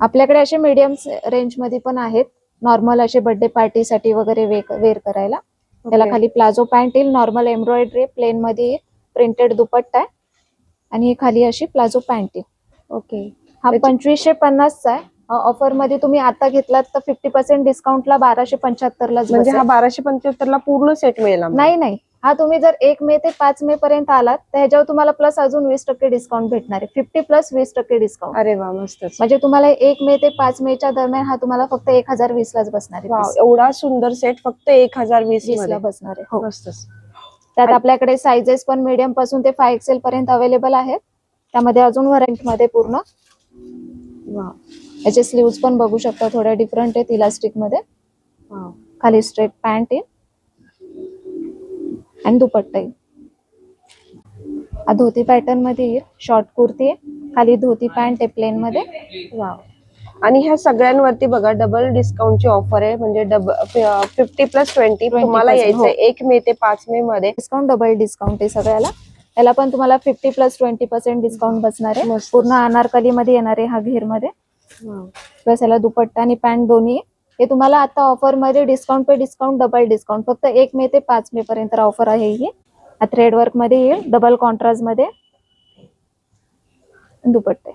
आपल्याकडे असे medium range मध्ये पण आहेत, नॉर्मल असे बर्थडे पार्टीसाठी वगैरे वेअर करायला. त्याला खाली प्लाझो पॅन्ट येईल, नॉर्मल एम्ब्रॉयडरी प्लेन मध्ये प्रिंटेड दुपट्टा आहे आणि ही खाली अशी प्लाझो पॅन्ट येईल. ओके. हा 2550 चा आहे. ऑफर मध्ये तुम्ही आता घेतलात तर 50% डिस्काउंटला 1275 ला. म्हणजे हा 1275 ला पूर्ण सेट मिळेल आम्हाला? नाही, हा तुम्ही जर 1 मे ते 5 मे पर्यंत आलात तर ह्याच्यावर तुम्हाला प्लस अजून 20% डिस्काउंट भेटणार आहे. 50 प्लस 20% डिस्काउंट. अरे वा, मस्तच. म्हणजे तुम्हाला 1 मे ते 5 मे च्या दरम्यान हा तुम्हाला फक्त 1020 लाच बसणार आहे. एवढा सुंदर सेट फक्त 1020 ला बसणार आहे. हो, मस्तच. त्यात आपल्याकडे साइजेस पण मीडियम पासून ते 5XL पर्यंत अवेलेबल आहेत. त्यामध्ये अजून व्हरायटी मध्ये पूर्ण. याचे स्लीव्स पण बघू शकता, थोड्या डिफरंट आहेत इलास्टिक मध्ये. खाली स्ट्रेट पॅन्ट आहे आणि दुपट्टा आहे. धोती पॅटर्न मध्ये शॉर्ट कुर्ती आहे, खाली धोती पॅन्ट आहे प्लेन मध्ये. आणि ह्या सगळ्यांवरती बघा डबल डिस्काउंटची ऑफर आहे, म्हणजे 50+20 तुम्हाला यायचंय 1 मे ते 5 मे मध्ये. डिस्काउंट डबल डिस्काउंट आहे सगळ्याला. याला पण तुम्हाला 50+20% डिस्काउंट बसणार आहे. पूर्ण अनारकली मध्ये येणार आहे हा घेर मध्ये. प्लस याला दुपट्टा आणि पॅन्ट दोन्ही. हे तुम्हाला आता ऑफर मध्ये डिस्काउंट पे डिस्काउंट डबल डिस्काउंट फक्त 1 मे ते 5 मे पर्यंत ऑफर आहे ही. थ्रेड वर्क मध्ये येईल, डबल कॉन्ट्रास्ट मध्ये दुपट्टे.